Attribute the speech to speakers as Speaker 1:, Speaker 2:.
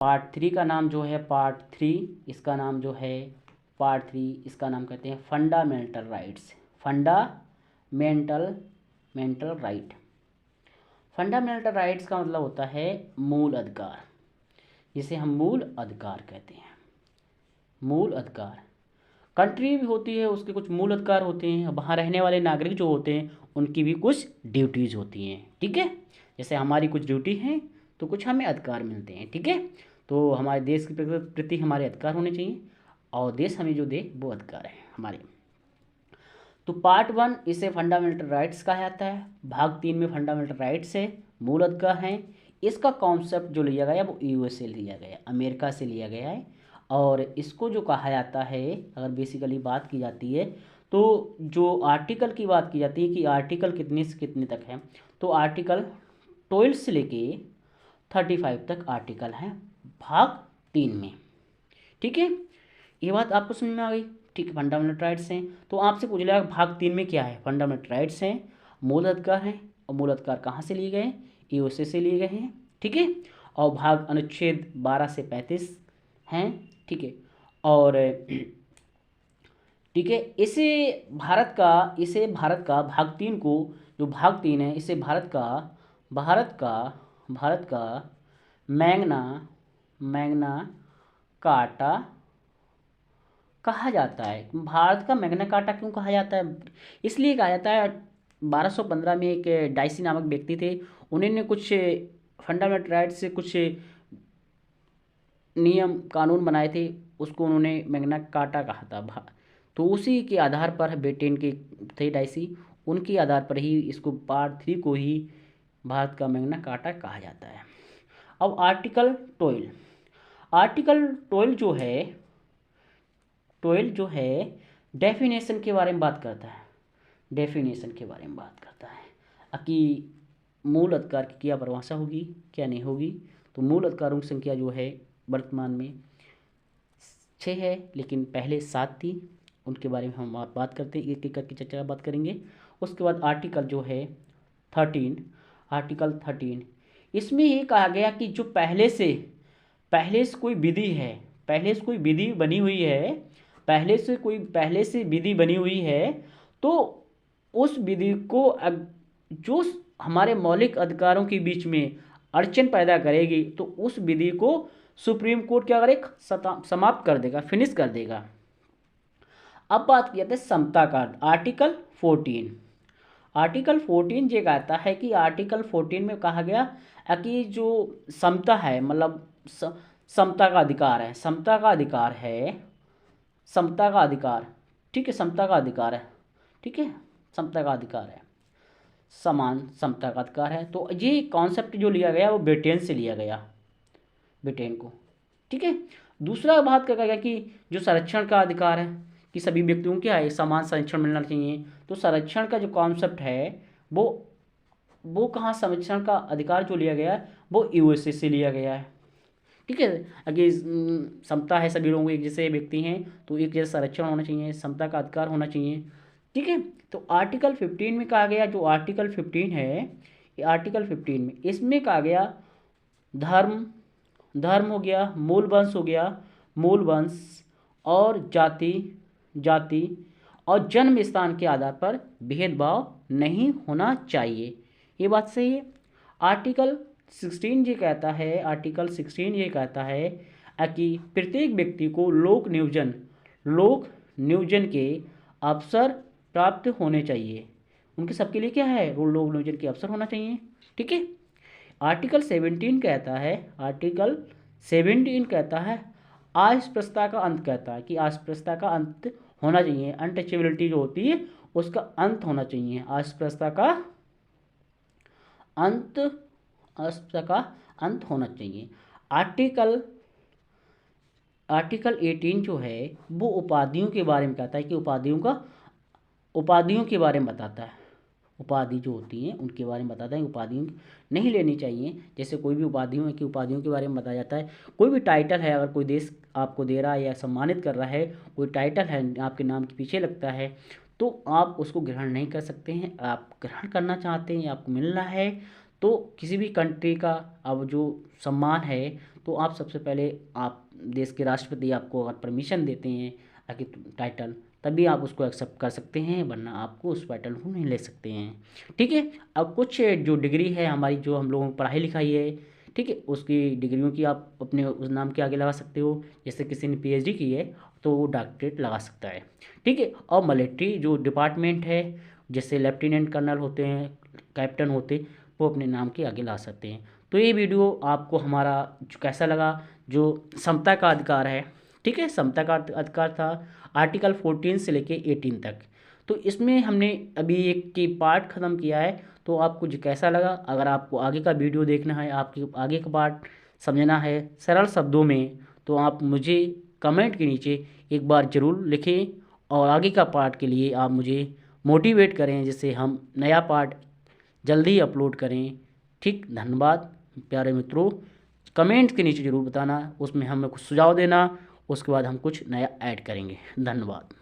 Speaker 1: Part 3 का नाम जो है पार्ट 3 इसका नाम जो है पार्ट 3 इसका नाम कहते हैं fundamental rights. Fundamental right. Fundamental rights का मतलब होता है मूल अधिकार, जिसे हम मूल अधिकार कहते हैं। मूल अधिकार कंट्री भी होती है, उसके कुछ मूल अधिकार होते हैं। वहाँ रहने वाले नागरिक जो होते हैं उनकी भी कुछ ड्यूटीज़ होती हैं। ठीक है, जैसे हमारी कुछ ड्यूटी हैं तो कुछ हमें अधिकार मिलते हैं। ठीक है, तो हमारे देश के प्रति हमारे अधिकार होने चाहिए और देश हमें जो दे वो अधिकार है हमारे। तो पार्ट 1 इसे फंडामेंटल राइट्स कहा जाता है। भाग 3 में फंडामेंटल राइट्स है, मूल अधिकार हैं। इसका कॉन्सेप्ट जो लिया गया वो यूएस से लिया गया, अमेरिका से लिया गया है। और इसको जो कहा जाता है, अगर बेसिकली बात की जाती है तो जो आर्टिकल की बात की जाती है कि आर्टिकल कितने से कितने तक है, तो आर्टिकल 12 से लेके 35 तक आर्टिकल हैं भाग 3 में। ठीक है, ये बात आपको समझ में आ गई। ठीक है, फंडामेंटल राइट्स हैं तो आपसे पूछ लिया भाग 3 में क्या है। फंडामेंटल राइट्स हैं, मूल अधिकार हैं, और मूल अधिकार कहाँ से लिए गए, यूएसए से लिए गए हैं। ठीक है, और भाग अनुच्छेद 12 से 35 हैं। ठीक है, और ठीक है, इसे भारत का भाग 3 को, जो भाग 3 है इसे भारत का मैग्ना कार्टा कहा जाता है। भारत का मैग्ना कार्टा क्यों कहा जाता है, इसलिए कहा जाता है 1215 में एक डाइसी नामक व्यक्ति थे, उन्होंने कुछ फंडामेंटल राइट्स से कुछ नियम कानून बनाए थे, उसको उन्होंने मैग्ना कार्टा कहा था। तो उसी के आधार पर ब्रिटेन के थे डाइसी, उनके आधार पर ही इसको पार्ट 3 को ही भारत का मैग्ना कार्टा कहा जाता है। अब आर्टिकल 12 जो है डेफिनेशन के बारे में बात करता है। डेफिनेशन के बारे में बात करता है कि मूल अधिकार की क्या परिभाषा होगी, क्या नहीं होगी। तो मूल अधिकारों की संख्या जो है वर्तमान में 6 है, लेकिन पहले 7 थी। उनके बारे में हम बात करते हैं, एक एक करके चर्चा बात करेंगे। उसके बाद आर्टिकल जो है 13, इसमें ये कहा गया कि जो पहले से कोई विधि है, पहले से कोई विधि बनी हुई है, पहले से विधि बनी हुई है, तो उस विधि को जो हमारे मौलिक अधिकारों के बीच में अड़चन पैदा करेगी तो उस विधि को सुप्रीम कोर्ट क्या करेगा, समाप्त कर देगा, फिनिश कर देगा। अब बात किया जाए समता का, आर्टिकल 14 ये कहता है कि आर्टिकल 14 में कहा गया कि जो समता है, मतलब समता का अधिकार है, ठीक है, समता का अधिकार है, ठीक है, समता का अधिकार है, समान समता का अधिकार है। तो ये कॉन्सेप्ट जो लिया गया वो ब्रिटेन से लिया गया, ब्रिटेन को। ठीक है, दूसरा बात क्या गया कि जो संरक्षण का अधिकार है कि सभी व्यक्तियों को क्या है, समान संरक्षण मिलना चाहिए। तो संरक्षण का जो कॉन्सेप्ट है वो कहाँ, संरक्षण का अधिकार जो लिया गया है वो यूएसए से लिया गया है। ठीक है, अगर समता है, सभी लोगों को एक जैसे व्यक्ति हैं तो एक जैसा संरक्षण होना चाहिए, समता का अधिकार होना चाहिए। ठीक है, तो आर्टिकल 15 में कहा गया, जो आर्टिकल 15 है, ये आर्टिकल 15 में इसमें कहा गया धर्म हो गया, मूल वंश और जाति और जन्म स्थान के आधार पर भेदभाव नहीं होना चाहिए। ये बात सही है। आर्टिकल 16 ये कहता है कि प्रत्येक व्यक्ति को लोक नियोजन के अवसर प्राप्त होने चाहिए। उनके सबके लिए क्या है, लोक नियोजन के अवसर होना चाहिए। ठीक है, आर्टिकल 17 कहता है अस्पृश्यता का अंत, कहता है कि अस्पृश्यता का अंत होना चाहिए, अनटचेबिलिटी जो होती है उसका अंत होना चाहिए, अस्पृश्यता का अंत होना चाहिए। आर्टिकल 18 जो है वो उपाधियों के बारे में कहता है कि उपाधियों के बारे में बताता है, उपाधि जो होती हैं उनके बारे में बताता है। उपाधियों नहीं लेनी चाहिए, जैसे कोई भी उपाधियों है कि उपाधियों के बारे में बताया जाता है। कोई भी टाइटल है, अगर कोई देश आपको दे रहा है या सम्मानित कर रहा है, कोई टाइटल है आपके नाम के पीछे लगता है, तो आप उसको ग्रहण नहीं कर सकते हैं। आप ग्रहण करना चाहते हैं, आपको मिलना है, तो किसी भी कंट्री का अब जो सम्मान है तो आप सबसे पहले आप देश के राष्ट्रपति आपको अगर परमिशन देते हैं आगे टाइटल, तभी आप उसको एक्सेप्ट कर सकते हैं, वरना आपको उस टाइटल को नहीं ले सकते हैं। ठीक है। अब कुछ जो डिग्री है हमारी, जो हम लोगों की पढ़ाई लिखाई है, ठीक है, उसकी डिग्रियों की आप अपने उस नाम के आगे लगा सकते हो। जैसे किसी ने पीएचडी की है तो वो डॉक्टरेट लगा सकता है। ठीक है। और मिलिट्री जो डिपार्टमेंट है, जैसे लेफ्टिनेंट कर्नल होते हैं, कैप्टन होते, वो अपने नाम के आगे ला सकते हैं। तो ये वीडियो आपको हमारा जो कैसा लगा, जो समता का अधिकार है, ठीक है, समता का अधिकार था आर्टिकल 14 से लेके 18 तक। तो इसमें हमने अभी एक की पार्ट ख़त्म किया है। तो आपको जो कैसा लगा, अगर आपको आगे का वीडियो देखना है, आपके आगे का पार्ट समझना है सरल शब्दों में, तो आप मुझे कमेंट के नीचे एक बार ज़रूर लिखें और आगे का पार्ट के लिए आप मुझे मोटिवेट करें, जिससे हम नया पार्ट जल्दी अपलोड करें। ठीक, धन्यवाद प्यारे मित्रों। कमेंट्स के नीचे ज़रूर बताना, उसमें हमें कुछ सुझाव देना, उसके बाद हम कुछ नया ऐड करेंगे। धन्यवाद।